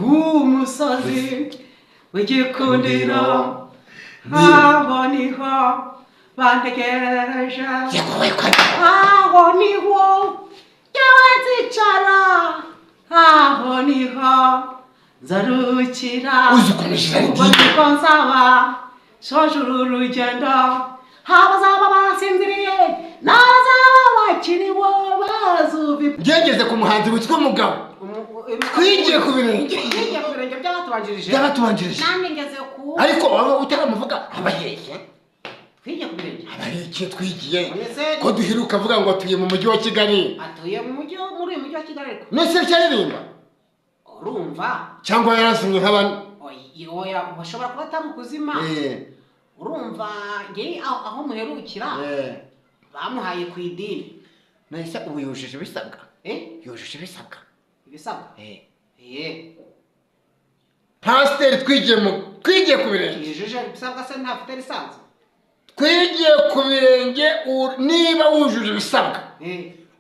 Umusozi w'igikundiro aho niho bantegereje aho niho yewe nzicara aho niho nzarukira ubwo nzaba soje uru rugendo abazaba basinziriye n'abazaba bakiriwe bazubi. Ngegeze ku muhanzi witwa Mugabo twigiye ku birenge by'abatubanjirije nanjye ngeze ku ariko wowe utaramuvuga abaheke twigiye ku birenge abaheke twigiye ko duheruka avuga ngo atuye mu mujyi wa Kigali. Atuye mu mujyi muri uyu mujyi wa Kigali ariko nese cyaririmba urumva cyangwa yarasumye nk'abandi oya bashobora kuba atamukuzima urumva nge aho muherukira bamuhaye ku idini nese ubu yujuje ibisabwa yujuje ibisabwa Pastor twigiye ku birenge yujuje ibisabwa se ntafite lisansi twigiye ku birenge niba wujuje ibisabwa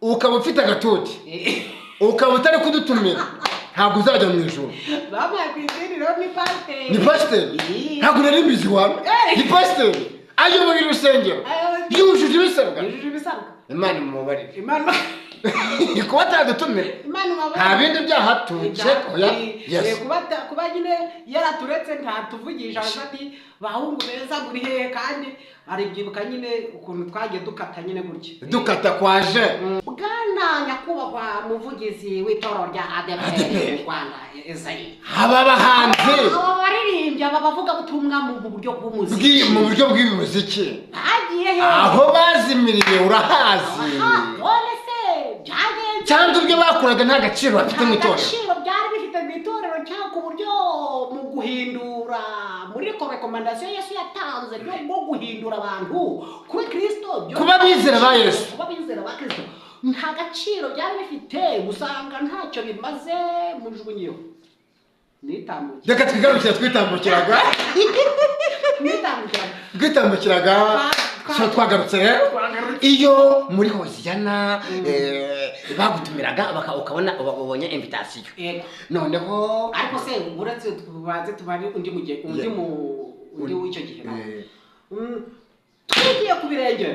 ukaba ufite agatuti ukaba utari kudutumira ntabwo uzajya mu ijuru. Bamuhaye ku idini rero ni pastor ntabwo nari mbizi wawe ni pastor ayoboye urusengero yujuje ibisabwa Imana imubabarire Imana kuba atadutumira nta bindi byaha tuce kuba nyine yaraturetse ntatuvugisha ati bahungu beza muri hehe kandi aribyibuka nyine ukuntu twagiye dukata nyine gutya dukata kwaje bwana nyakubahwa muvugizi w'itorero rya Adepr mu Rwanda Ezayi Babahanzi baririmbye bavuga butumwa mu buryo bw'umuziki mu buryo bw'imuziki bagiye he aho bazimiriye urahazi cyangwa ibyo bakuraga nta gaciro bafite mu itorero agaciro byari bifite mu itorero cyangwa ku buryo mu guhindura muri recommendation Yesu yatanze byo guhindura abantu kuri Kristo kuba bizera ba Yesu Kristo nta gaciro byari bifite gusanga ntacyo bimaze mu jugunyeho nitambukira reka twitambukiraga so twagarutse rero iyo muri Hoziyana bagutumiraga ukabona ubonye invitation noneho ariko se uretse tubaze tubari undi w'icyo gihe twigiye ku birenge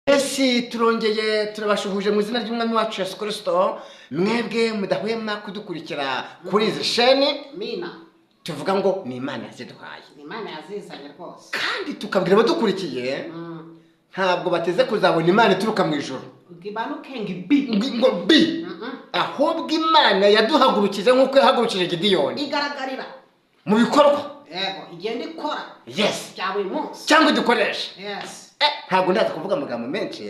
esi turongeye turabashuhuje mu izina ry'umwami wacu Yesu Kristo mwebwe mudahwema kudukurikira kuri izi sheni tuvuga ngo ni Imana yaziduhaye ni Imana yazizanye rwose kandi tukabwira abadukurikiye ntabwo bateze kuzabona Imana ituruka mu ijuru ngo bi ahubwo Imana yaduhagurukije nk'uko yahagurukije Gideyoni igaragarira mu bikorwa yego igenda ikora bya buri munsi cyangwa dukoresha ntabwo ndaza kuvuga amagambo menshi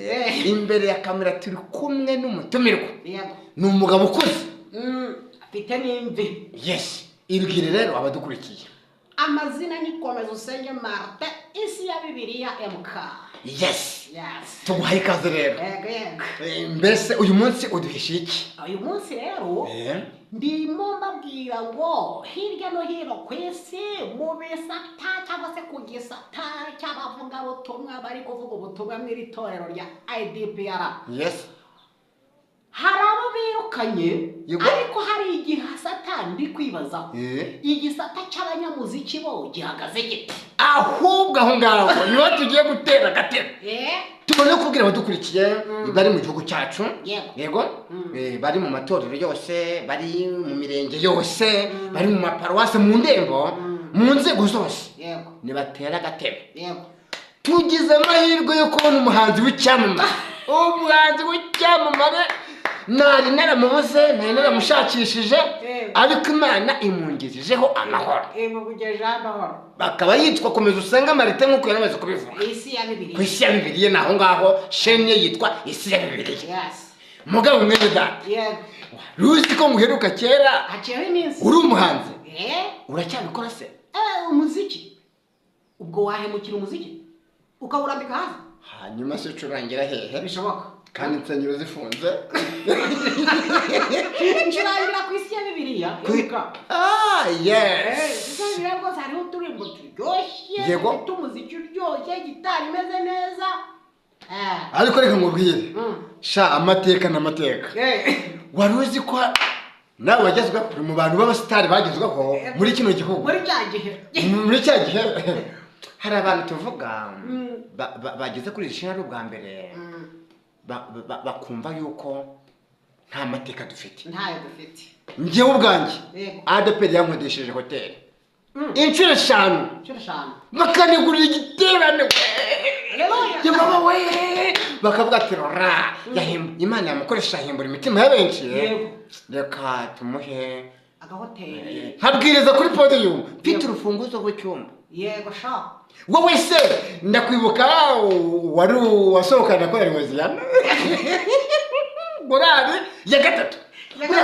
imbere ya kamera turi kumwe n'umutumirwa ni umugabo ukuze afite n'imvi ibwire rero abadukurikiye amazina ni Komeza Usenge Martin isi ya Bibiliya MK tuguhaye ikaze rero mbese uyu munsi uduhishe iki uyu munsi rero ndimo mbabwira ngo hirya no hino ku isi mu bisata cyangwa se ku gisata cy'abavugabutumwa bari kuvuga ubutumwa mw'iri torero rya Adepr hari abo birukanye ariko hari igisata ndi kwibazaho igisata cy'abanyamuziki bo gihagaze gite ahubwo aho ngaho niho tugiye gutera agatero tubone kubwira abadukurikiye bari mu gihugu cyacu yego bari mu matorero yose bari mu mirenge yose bari mu maparuwase mu ndembo mu nzego zose nibatera agatero tugize amahirwe yo kubona umuhanzi w'icyamamare nari naramubuze nari naramushakishije ariko Imana imungejejeho amahoro bakaba yitwa Komeza Usenge Martin nk'uko yaramaze kubivuga ku isi ya Bibiliya naho ngaho sheni yitwa isi ya Bibiliya mugabo mwene data ruzi ko nguheruka kera uri umuhanzi uracyabikora se umuziki ubwo wahemukira umuziki ukawurambika hasi hanyuma se ucurangira hehe bishoboka kandi insengero zifunze ncurangira ku isi ya Bibiliya Bibiliya rwose hariho uturimbo turyoshye umuziki uryoshye gitari imeze neza ariko reka nkubwire sha amateka n'amateka wari uzi ko nawe wagezweho mu bantu b'abasitari bagezweho muri kino gihugu muri cya gihe hari abantu tuvuga bageze kuri ishira ari ubwa mbere bakumva yuko nta mateka dufite ntayo dufite njyewe ubwanjye Adepr yankodesheje hoteli inshuro 5 bakanigurira igiterane yamama we bakavuga ati rora yahimba Imana yamukoresha himbura imitima ya benshi reka tumuhe agahoteli habwiriza kuri podium mfite urufunguzo rw'icyumba yego sha wowe se ndakwibuka wari wasohokana ko yari Hoziyana korali ya gatatu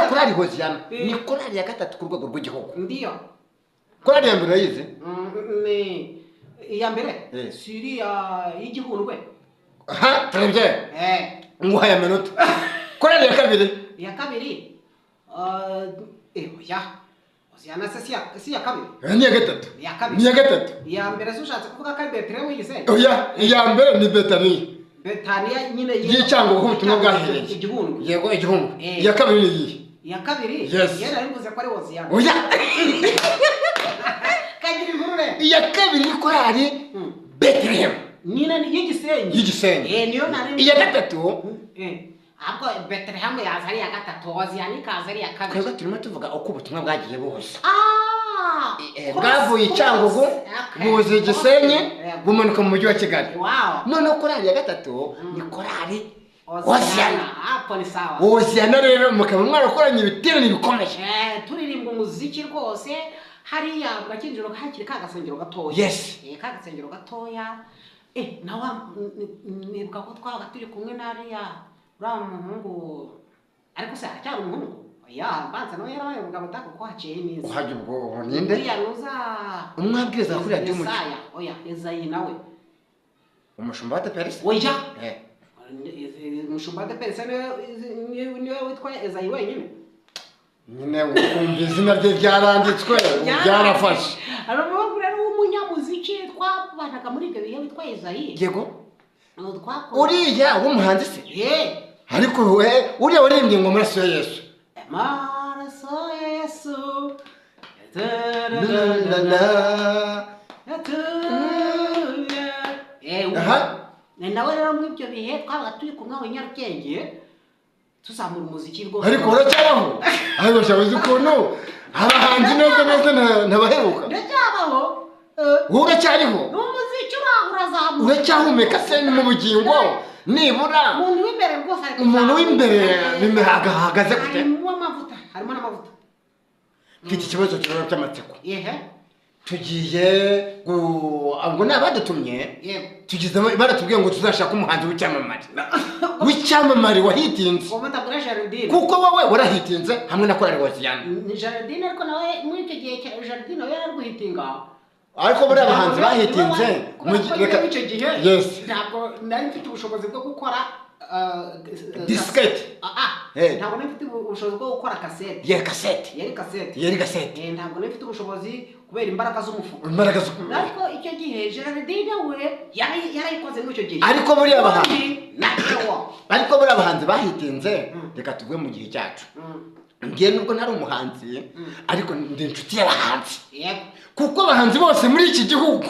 korali Hoziyana ni korali ya gatatu ku rwego rw'igihugu ndiyo korali ya mbere yize ni iya mbere siriya y'igihundwe aha trebye nguhaye amanota korali ya kabiri ya Hoziyana si ya kabiri ni ya gatatu iya mbere sushatse kuvuga ko ari Betlehem wigize oya iya mbere ni Betania nyine y'icyango ubutumwa bwahereye igihundwe yego igihundwe iya kabiri ni iyi iya kabiri yera arivuze ko ari Hoziyana oya kagira ingurure iya kabiri ni korali Betlehem nyine y'igisenyi niyo nari iya gatatu ahubwo Betlehem yaza ari iya gatatu Hoziyana ikaza ari iya kabiri twebwe turimo tuvuga uko ubutumwa bwagiye buhose bwavuye icyangugu buza igisenyi bumanuka mu mujyi wa Kigali noneho korali ya gatatu ni korali Hoziyana rero mukaba mwarakoranye ibiterane bikomeye turirimba umuziki rwose hariya gakinjiro hakiri kagasengero gatoya yes kagasengero gatoya nawe nibuka ko twabaga turi kumwe n'ariya uriya muhungu ariko se aracyari umuhungu oya mbanza nawe yarabaye umugabo utaka ko haciye neza uhajya ubwo ninde yanuza umwabwiriza kuri radiyo umuco oya Ezayi nawe umushumba wa Adepr oya umushumba wa Adepr niwe witwa Ezayi wenyine nyine ukumva izina rye ryaranditswe byarafashe hari umuhungu rero w'umunyamuziki twabanaga muri ibyo bihe witwa Ezayi yego uriya w'umuhanzi se ariko uriya waririmbye ngo amaraso ya Yesu amaraso ya Yesu nawe rero muri ibyo bihe twabaga turi kumwe mu Nyarugenge tuzamura umuziki rwose ariko uracyabaho ariko shabuze ukuntu abahanzi neza ntabaheruka ndacyabaho wowe uracyariho n'umuziki urazamuka uracyahumeka se ni mu bugingo nibura umuntu w'imbere rwose ariko umuntu w'imbere bimehagaze gute harimo n'amavuta mfite ikibazo cy'amatsiko tugiye ngo nabadutumye tugize baratubwiye ngo tuzashaka umuhanzi w'icyamamare wahitinze kuko wowe warahitinze hamwe na korali Hoziyana ni Jardine ariko nawe muri icyo gihe cya Jardine nawe yaraguhitinga ariko buri abahanzi bahitinze icyo gihe ntabwo nari mfite ubushobozi bwo gukora diskete ntabwo nari mfite ubushobozi bwo gukora kasete yari kasete ntabwo nari mfite ubushobozi kubera imbaraga z'umufuka ariko icyo gihe Jardine we yarayikoze muri icyo gihe ariko buri abahanzi bahitinze reka tuvuge mu gihe cyacu ngiye nubwo ntari umuhanzi ariko ndi inshuti y'abahanzi kuko abahanzi bose muri iki gihugu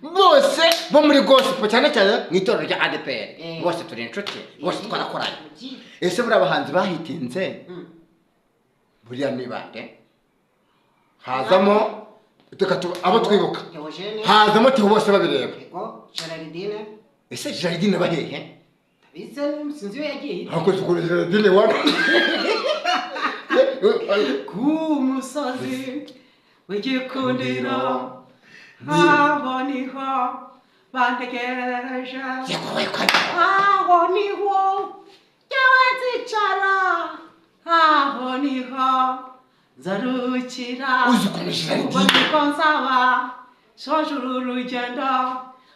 bose bo muri gospel cyane cyane mu itorero rya Adepr bose turi inshuti bose twarakoranye ese buri abahanzi bahitinze buriya ni bande hazamo abo twibuka hazamo Theo bose babireba ese Jardine bahehe sinzi iyo yagiye ahubwo tukuri Jardine wano ku musozi w'igikundiro aho niho bantegereje aho niho jyawe nzicara aho niho nzarukira ubwo nzaba soje uru rugendo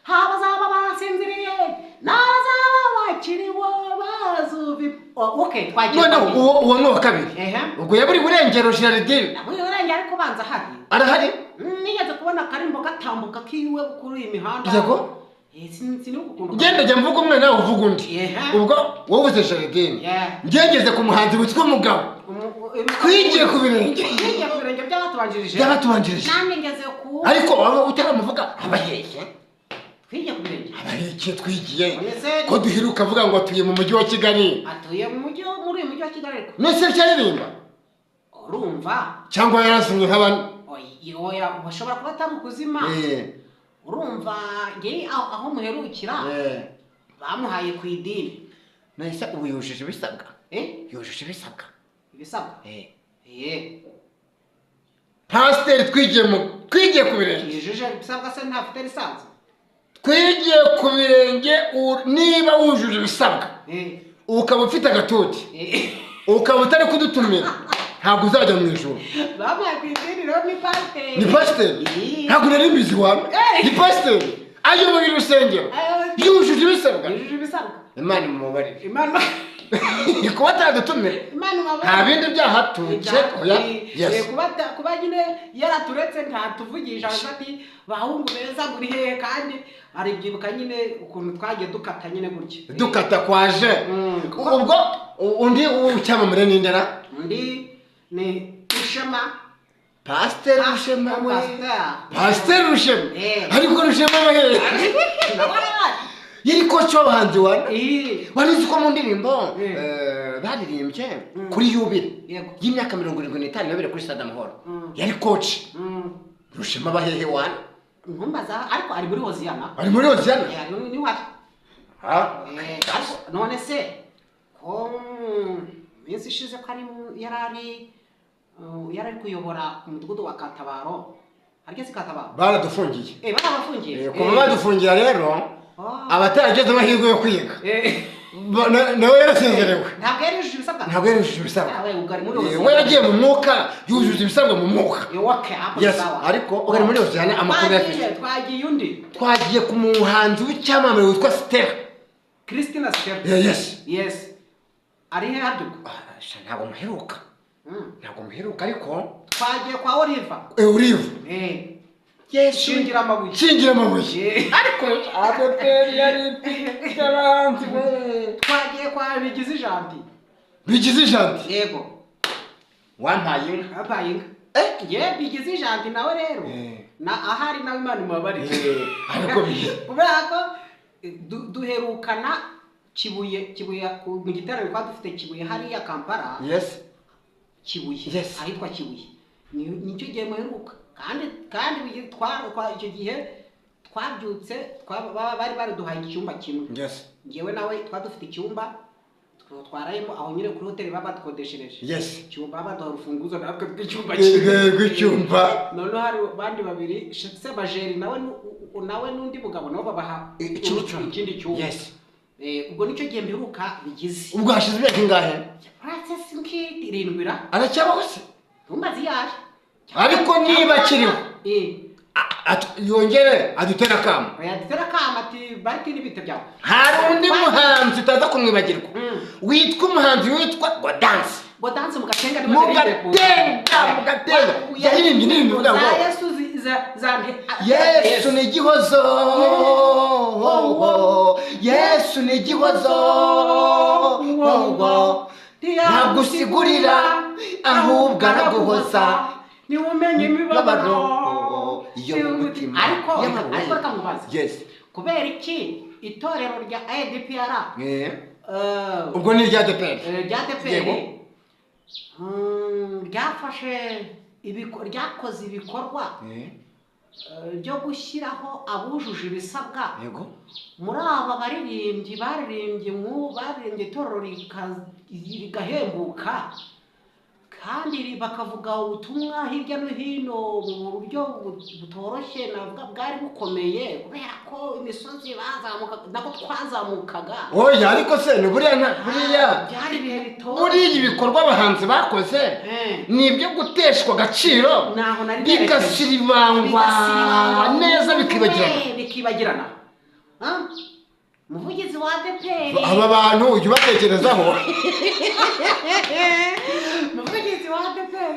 habazaba basinziriye n'abazaba bakiriwe bazubi twagiye uwo ni uwa kabiri ubwo yaburi burengero Jardine ariko banza hari arahari nigeze kubona akarimbo gatambuka kiwe kuri iyi mihanda Genda jya mvuga umwe nawe uvuga undi. Ubwo wowe uze Jaridine. Ngegeze ku muhanzi witwa umugabo. Twigiye ku birenge. Twigiye ku birenge by'abatubanjirije. Namwe ngeze ku. Ariko wowe utaramuvuga abahehe. Twigiye ku birenge. Abahehe twigiye. Ko duhiruka avuga ngo atuye mu mujyi wa Kigali. Atuye mu mujyi wa Kigali ariko. Nese cyaririmba. Urumva? Cyangwa yarasumye nk'abandi. Oya, bashobora kuba atari ukuzima. Urumva nge aho muherukira bamuhaye ku idini. Nahise ubu yujuje ibisabwa. Yujuje ibisabwa. Ibisabwa? Pasiteri twigiye ku birenge. Yujuje ibisabwa se ntafite lisansi? Twigiye ku birenge niba wujuje ibisabwa. Ukaba ufite agatuti. Ukaba utari kudutumira. Ntabwo uzajya mu ijuru. Bamuhaye ku idini rero ni pasiteri. Ni pasiteri? Ntabwo nari mbizi wawe. Ni pasiteri. Ayoboye urusengero. Yujuje ibisabwa. Yujuje ibisabwa. Imana imubabarire. Imana. Ni kuba atadutumira. Imana imubabarire. Nta bindi byaha tuce. Yes. Kuba nyine yaraturetse ntatuvugisha ati bahungu beza muri hehe kandi ari byibuka nyine ukuntu twagiye dukata nyine gutya. Dukata kwaje. Ubwo undi ucyamamare n'indera. Undi ni Rushema. Pasiteri Rushema we. Pasiteri Rushema. Ariko Rushema we. Yari koci w'abahanzi wari ko mu ndirimbo baririmbye kuri Yubile y'imyaka 75 yabere kuri Stade Amahoro. Yari koci. Rushema bahehe wana. Nkumbaza ariko ari muri Hoziyana. Ari muri Hoziyana? Ni wati. None se ko minsi ishize ko ari yarari kuyobora umudugudu wa Katabaro. Harya si Katabaro? Baradufungiye. Barabafungiye. Kuba badufungira rero abatarageze amahirwe yo kwiga. Nawe yarasenzerewe. Ntabwo yari yujuje ibisabwa. Ntabwo yari yujuje ibisabwa. We yagiye mu mwuka yujuje ibisabwa mu mwuka. Yes, ariko ugari muri Hoziyana amakuru yafite. Twagiye undi. Twagiye ku muhanzi w'icyamamare witwa Stella. Christina Stella. Yes. Ari he haduka? Ntabwo muheruka. Ntabwo muheruka ariko twagiye kwa Oliver. Oliver. Yes, shingira amabuye. Ariko Adepr yari taranti we. Twagiye kwa Bigize Janti. Yego. Wampaye inka. Bigize Janti nawe rero. Na ahari nawe Imana imubabarire. Ariko bigize. Kubera ko duherukana Kibuye mu gitaramo kwa dufite Kibuye hariya Kampala. Yes. Kibuye. Ahitwa Kibuye. Nicyo gihe muheruka. Kandi icyo gihe twabyutse bari baraduhaye icyumba kimwe. Yes. Ngewe nawe twadufite icyumba twarayemo aho nyine kuri hoteli babadukodeshereje. Yes. Icyumba baduha urufunguzo natwe rw'icyumba rw'icyumba. None hari bandi babiri se Bajeri nawe n'undi mugabo nabo babaha ikindi cyumba. Yes. Ubwo nicyo gihe mbiruka bigize. Ubwo hashize imyaka ingahe? Process nk'irindwi ra. Aracyabaho se? Ntumbazi yaje. Ariko niba kiriho. Yongere adutera kama. Adutera kama ati bariki n'ibite byawe. Hari undi muhanzi utaza kumwibagirwa. Witwa umuhanzi witwa Godanse mugatenga yaririmbye n'ibintu bivuga ngo Yesu ni igihozo. Yesu ni igihozo. Ntabwo usigurira ahubwo araguhoza. Ni umenye imibabaro iyo mutima ariko kamubaza. Yes. Kubera iki itorero rya Adepr ubwo ni rya Adepr ryafashe ryakoze ibikorwa byo gushyiraho abujuje ibisabwa. Muri aba baririmbyi baririmbye itorero rigahembuka kandi bakavuga ubutumwa hirya no hino mu buryo butoroshye navuga bwari bukomeye kubera ko imisozi bazamuka nako twazamukaga. Oya ariko se ni buriya byari bihe bito. Muri ibikorwa abahanzi bakoze ni ibyo guteshwa agaciro bigasiribangwa neza bikibagirana. Muvugizi wa Adepr aba bantu ujye ubatekerezaho. Muvugizi wa Adepr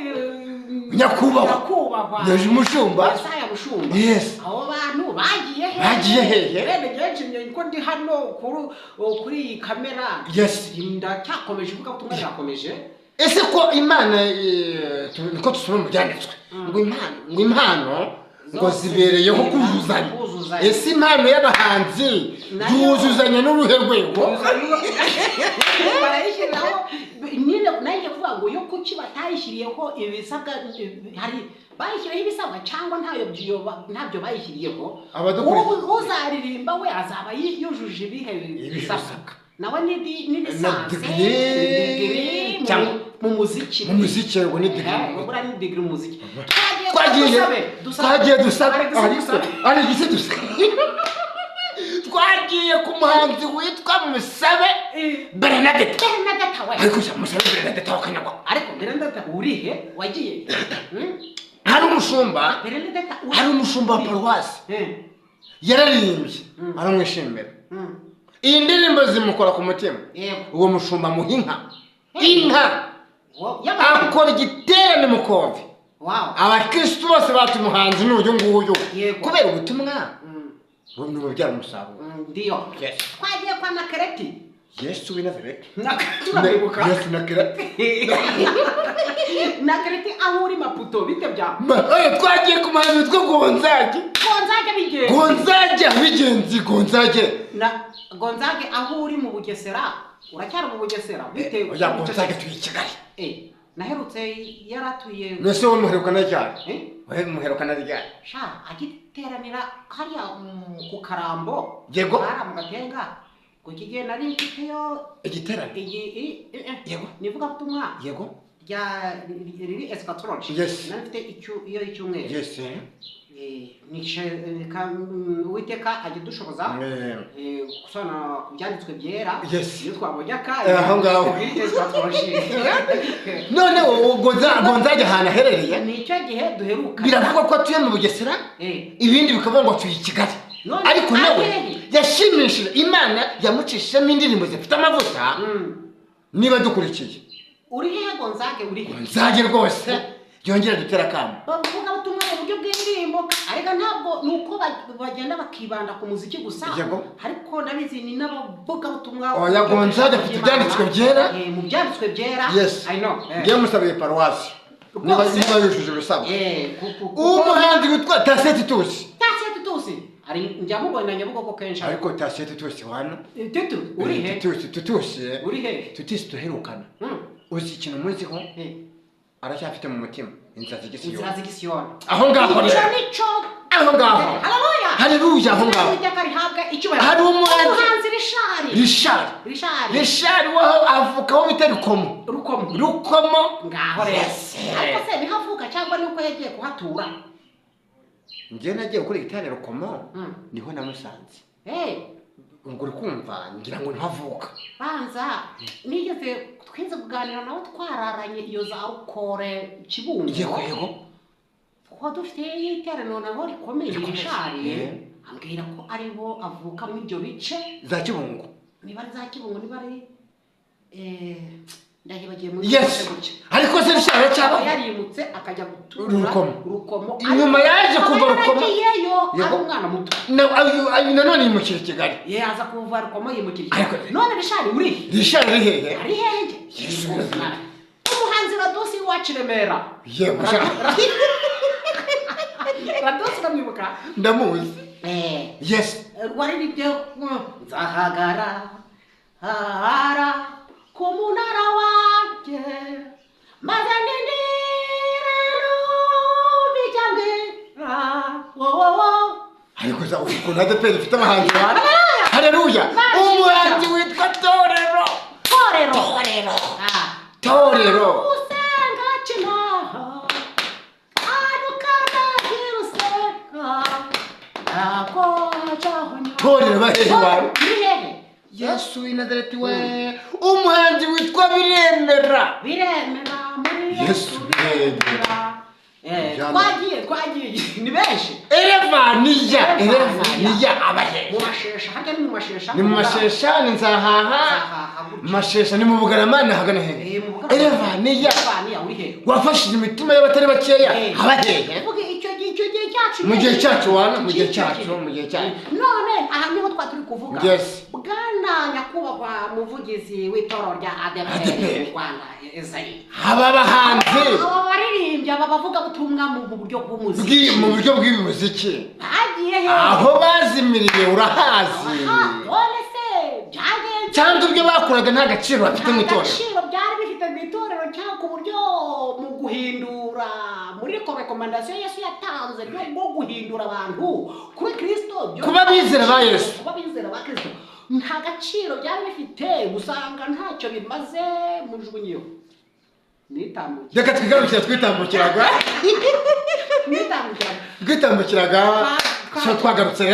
nyakubahwa yaje umushumba. Yesaya mushumba. Yes. Abo bantu bagiye bagiye hehe bene genshi ko ndi hano kuri kamera yes ndacyakomeje uvuga ko tumwe yakomeje ese ko imana niko tusoma mu byanditswe ngo impano ngo zibereyeho kuzuzanya ese impano y'abahanzi yuzuzanya n'uruhe rwego barayishyiraho nyine nanjye kuvuga ngo yo kuki batayishyiriyeho ibisabwa hari bayishyiraho ibisabwa cyangwa ntabyo bayishyiriyeho uzaririmba we azaba yujuje ibihe bisabwa nawe ni lisansi mu muziki ngo ni degree mu muziki twagiye dusaba ari igisi dusaba twagiye ku muhanzi witwa Musabe Bernadette we ariko Musabe Bernadette wakanyagwa ariko Bernadette urihe wagiye hari umushumba wa paruwasi yararirimbye aramwishimira iyi ndirimbo zimukora ku mutima uwo mushumba muhinka inka akora igiterane mu Kove abakristo bose bati umuhanzi n'uyu nguyu kubera ubutumwa n'ubu byaramusaruro ndiyo twagiye kwa Nakereti Yesu w'Inazareti turabibuka Yesu Nakereti aho uri Maputo bite bya twagiye ku muhanzi witwa Gonzage aho uri mu Bugesera uracyari mu Bugesera bite oya Gonzage tuyi Kigali naherutse yaratuye nose wo muherukana cyane muherukana ryari sha agiteranira hariya ku Karambo yego bara mu Gatenga ko kigiye nari mfiteyo igiterane yego nivuga butumwa yego rya riri eschatology nari mfite iyo icyumweru yes Uwiteka agidushoboza kusana kubyanditswe byera iyo twabonye akaye aho ngaho none Gonzage ahantu aherereye nicyo gihe duheruka biravuga ko atuye mu Bugesera ibindi bikavuga ngo atuye i Kigali ariko nawe yashimishije Imana yamucishemo indirimbo zifite amavuta niba dukurikiye uri hehe Gonzage rwose yongera dutera kamo bavuga butumwa mu buryo bw'indirimbo ariko ntabwo nuko bagenda bakibanda ku muziki gusa ariko nabizi ni n'abavuga butumwa oya Gonzage afite ibyanditswe byera mu byanditswe byera I know ngiye musabiye paruwasi niba yujuje ibisabwa umuhanzi witwa Taseti Tusi ari njya mubona Nyabugogo kenshi ariko Taseti Tusi hano Tutu uri he Tusi tuherukana uzi ikintu muziho aracyafite mu mutima inzira z'igisiyoni aho ngaho haleluya aho ngaho hari umuhanzi Rishari waho avukaho bita rukomo ngaho rero ariko se nihavuka cyangwa nuko yagiye kuhatura njye nagiye gukora igitare rukomo niho namusanze ubwo uri kumva ngira ngo ntavuka banza nigeze twize kuganira nawe twararanye iyo za Rukore Kibungo yego ko dufite iterano naho rikomeye Rishari ambwira ko aribo avuka mu ibyo bice za Kibungo niba za Kibungo niba ari ndahibagiye mu gutya ariko se Rishari cyaba yarimutse akajya gutura rukomo inyuma yaje kuva rukomo yego umwana muto none yimukira Kigali yaza kuva rukomo yimukira none Rishari uri hehe ari hehe Yesu umuhanzi Radosi wacu Remera yego Radosi bamwibuka ndamuzi yes waribye nzahagara ku munara wanjye maze nindirero bijyambira ariko za ukuntu Adepr ifite abahanzi haleluya umuhanzi witwa Torero usenga kinaha arukana hirusenga Torero bahehe wawe Yesu w'Inazareti we umuhanzi witwa Biremera muri Yesu biremera twagiye ni benshi Elevaniya abahe ni mu mashesha ni nzahaha mashesha ni mu Bugarama ni hagana hehe Elevaniya wafashije imitima y'abatari bakeya abahehe cyacu wana mu gihe cyacu none aha niho twaturi kuvuga bwana nyakubahwa muvugizi w'itoro rya Adepr mu Rwanda Ezayi aba bahanzi aba baririmbye aba bavuga butumwa mu buryo bw'umuziki mu buryo bw'imuziki bagiye he aho bazimiriye urahazi none se byagenze cyangwa ibyo bakuraga nta gaciro bafite mu itorero agaciro byari bifite mu itorero cyangwa ku buryo mu guhindura muri recommendation Yesu yatanze byo guhindura abantu kuri Kristo kuba bizera ba Yesu nta gaciro byari bifite usanga ntacyo bimaze mu jugunyo nitambukira reka twitambukiraga so twagarutse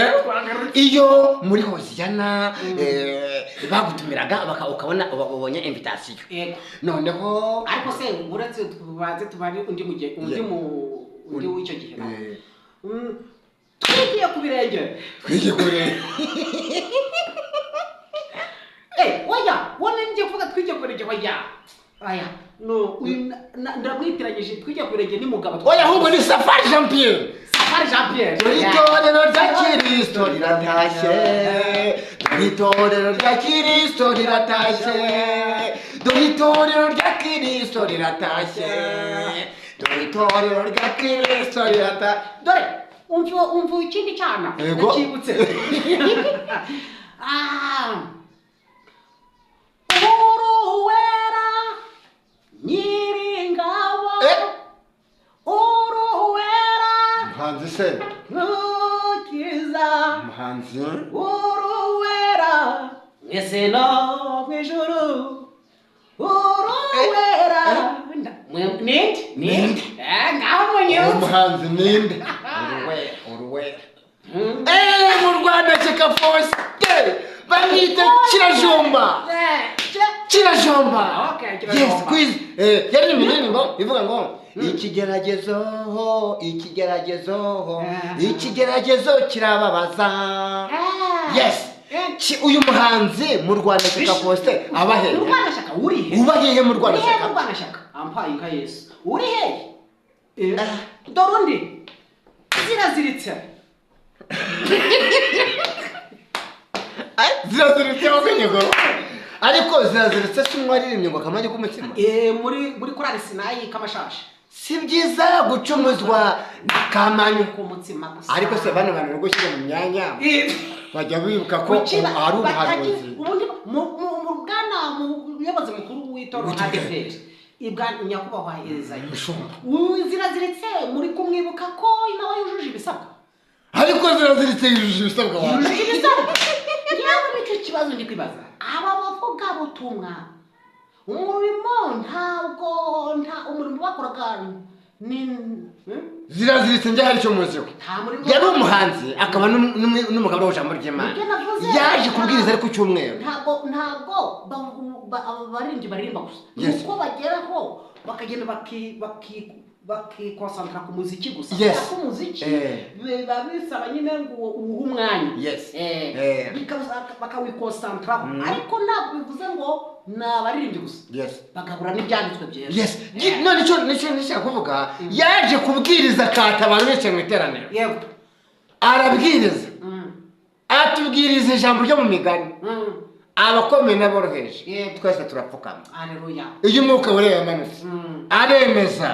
iyo muri Hoziyana bagutumiraga ukabona ubonye invitation noneho ariko se uretse tubaze tubari undi w'icyo gihe twigiye ku birenge oya wone ngiye kuvuga twigiye ku birenge aya no ndamwitiranyije twigiye ku birenge ni mugabo oya ahubwo ni Safari Jean Pierre itorero rya Kristo riratashye itorero rya Kristo riratashye itorero rya Kristo riratashye itorero rya Kristo riratashye dore umva ikindi cyana nakibutse uruwera nyiringabo uruwera muhanzi se nukiza muhanzi uruwera mwese no mwijuru uruwera ninde ngaho munyuze umuhanzi ninde uruwera mu Rwanda cheka force bamwita kirajomba yes quiz yari minini ngo ivuga ngo ikigeragezo kirababaza yes uyu muhanzi mu Rwanda cheka force abahe mu Rwanda shaka urihe ubahiye mu Rwanda shaka ampaye nka Yesu urihe dorundi ziraziritse ziraziritse wakenyego ariko ziraziritse simwaririmbye ngo kamanye k'umutima muri korali Sinayi kamashashi si byiza gucumuzwa n'akamanyu k'umutima gusa ariko se bano bantu gushyira mu myanya bajya bibuka ko ari ubuhanuzi ubundi mu bwana mu yobozi mukuru w'itoro Adepr ibwana nyakubahwa Ezayi ziraziritse muri kumwibuka ko nawe yujuje ibisabwa ariko ziraziritse yujuje ibisabwa ngiye nicyo kibazo ndi kwibaza aba bavuga butumwa umurimo umurimo bakoraga ni ziraziritse njye hari cyo muziho yari umuhanzi akaba n'umugabo w'ijambo ry'Imana yaje kubwiriza ari ku cyumweru ntabwo baririmba gusa uko bageraho bakagenda bakikonsantra ku muziki gusa ku muziki biba bisaba nyine ngo uwuhe umwanya bakawikonsantra ariko ntabwo bivuze ngo ni abaririmbyi gusa bagabura n'ibyanditswe byera none nicyo nishaka kuvuga yaje kubwiriza akata abantu bicaye mu iteraniro arabwiriza atubwiriza ijambo ryo mu migani abakomeye n'aboroheje twese turapfukama iyo umwuka wera yamanutse aremeza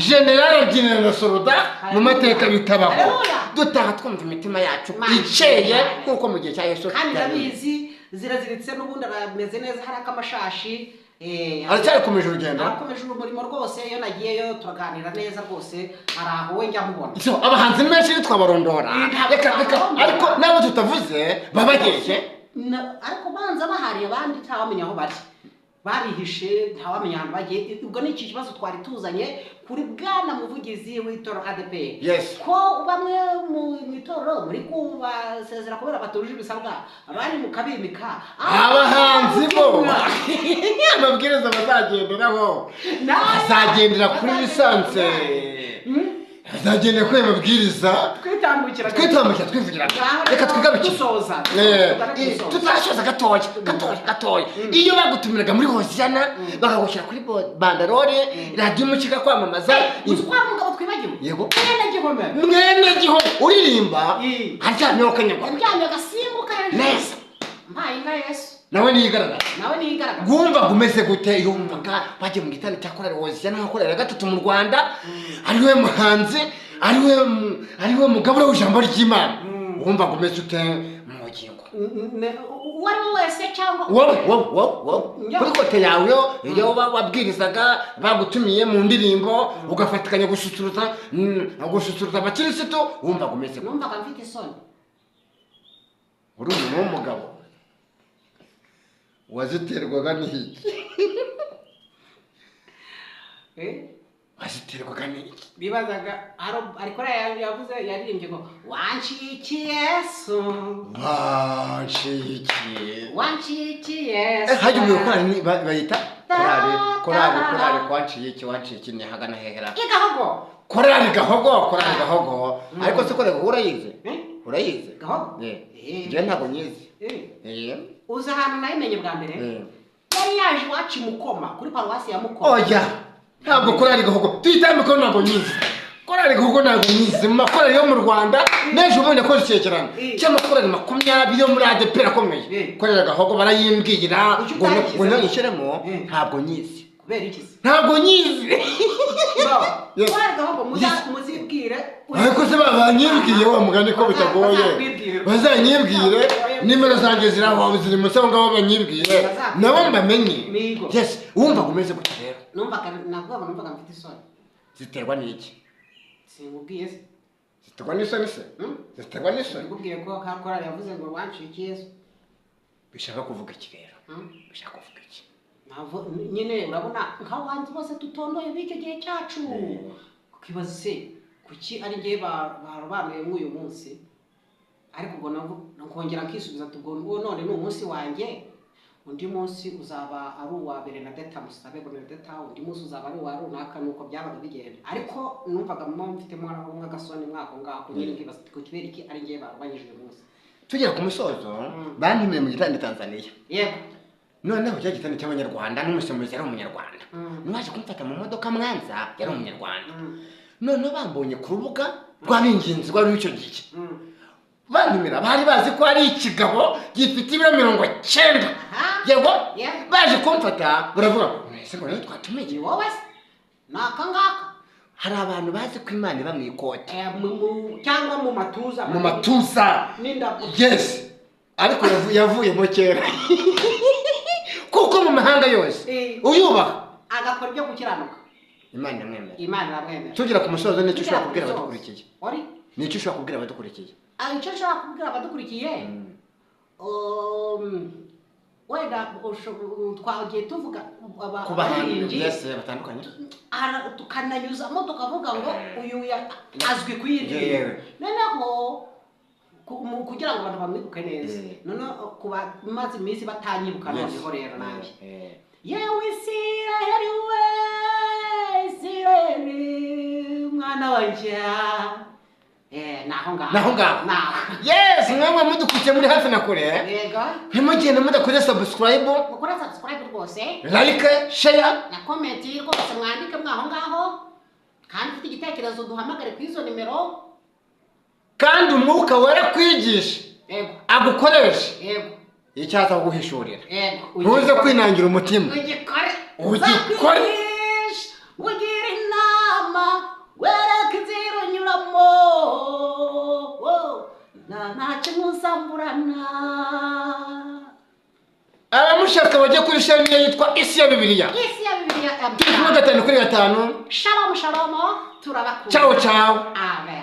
generale abyinira na soruda mu mateka bitabaho dutaha twumva imitima yacu iceye nk'uko mu gihe cya Yesu kandi ndabizi ziraziritse n'ubundi arameze neza hari akamashashi aracyarikomeje urugendo arakomeje umurimo rwose iyo nagiyeyo turaganira neza rwose hari aho we njya mubona abahanzi benshi twabarondora ariko nabo tutavuze babageje ariko banza bahari abandi ntawamenya aho barihishe ntawamenya ahantu bagiye ubwo ni iki kibazo twari tuzanye kuri bwana muvugizi w'itoro Adepr ko bamwe mu itorero muri kubasezera kubera batujuje ibisabwa abandi mukabimika abahanzi bo amabwiriza bazagenderaho azagendera kuri lisanse azagendera kuri amabwiriza twitambukira twivugira reka twigarukire tutashoza gatoya iyo bagutumiraga muri hoziyana bakagushyira kuri bandarore radiyo umukiga kwamamaza uzwa mugabo twibagiwe yego mwene gihome uririmba aryamyeho kanyagwa agasimbuka neza mbaye nka Yesu nawe niyigaragaza gumva gumeze gute yumvaga bagiye mu gitanda cya korali hoziyana nkakorera gatatu mu Rwanda ariwe muhanzi ariwe mugabura w'ijambo ry'Imana wumva gumeze ute mu bugingo wari wese cyangwa wowe kuri kote yawe iyo wabwirizaga bagutumiye mu ndirimbo ugafatikanya gushuturuza abakirisitu wumva gumeze gute numvaga mfite isoni uri umuntu w'umugabo waziterwaga n'iki waziterwaga n'iki bibazaga ariko yavuze yaririmbye ngo wanshikiye so wanshikiye hajya mu korali bayita korali kwanciye ni hagana hehera igahogo korali gahogo ariko se korali urayize gahogo je ntabwo nyizi uza ahantu nayimenye bwa mbere yari yaje iwacu Mukoma kuri paruwasi ya Mukoma oya ntabwo korali gahogo tuyitame ko ntabwo nyizi korali gahogo ntabwo nyizi mu makorali yo mu Rwanda neje ubonye ko cyekerana cy'amakorali 20 yo muri Adepr akomeye korali gahogo barayimbwira ngo nanyishyiremo ntabwo nyizi kubera iki ntabwo nyizi korali gahogo muzibwire ariko se babanyibwiye wa mugani ko bitagoye bazanyibwire nimero zanjye ziri musabo ngabo banyibwiye nabo mbamenye yes wumva gumeze gute rero numvaga mfite isoni ziterwa n'iki sinkubwiye se ziterwa n'isoni se ziterwa n'isoni nkubwiye ko korali yavuze ngo wanshikiye so bishaka kuvuga iki rero bishaka kuvuga iki nyine urabona nk'abantu bose tutondoye b'icyo gihe cyacu ukibaza se kuki ari ngiye barobanuye nk'uyu munsi ariko ubwo nkongera nkisubiza tubwo none ni umunsi wanjye undi munsi uzaba ari uwa Bernadette Musabe Bernadette undi munsi uzaba ari uwa runaka nuko byabaga bigenda ariko numvaga mfitemo nk'agasoni mwako ngako nyine nkibaza kubera iki ari ngiye barobanyije uyu munsi tugera ku musozo bantumiye mu gitanda Tanzania yego noneho cya gitanda cy'abanyarwanda n'umusemuzi yari umunyarwanda mwaje kumfata mu modoka Mwanza yari umunyarwanda none bambonye ku rubuga rw'abinginzi rwari icyo gihe bantumira bari bazi ko ari ikigabo gifite ibiro 90 yego baje kumfata baravuga ese ngo twatumiye wowe nakangaka hari abantu bazi ko Imana iba mu ikote cyangwa mu matuza n'indabo yes ariko yavuye mu kera kuko mu mahanga yose uyubaha agakora ibyo gukiranuka Imana iramwemera tugira ku musozo n'icyo ushaka kubwira abadukurikiye ori n'icyo ushaka kubwira abadukurikiye icyo ushaka kubwira abadukurikiye wenda twagiye tuvuga abahanzi yese batandukanye tukananyuzamo tukavuga ngo uyu azwi kuyiririmba noneho kugira ngo abantu bamwibuke neza noneho kuba maze iminsi batanyibuka noneho rero nanjye yewe Isirayeli we Isirayeli mwana wanjye naho ngaho yes mwemwe mudukurikiye muri hafi na kure yego ntimugende mudakoze subscribe mukora subscribe rwose like share na comment rwose mwandike mwaho ngaho kandi ufite igitekerezo duhamagare ku izo nimero kandi umwuka wera kwigisha agukoresha yego icyaza kuguhishurira yego ntuze kwinangira umutima ugikore ugira inama wereke inzira unyuramo ntacyo musamburana abamushaka bajya kuri shami yitwa isi ya Bibiliya turi kumwe 5 kuri 5 shalom turabakunda ciao amen.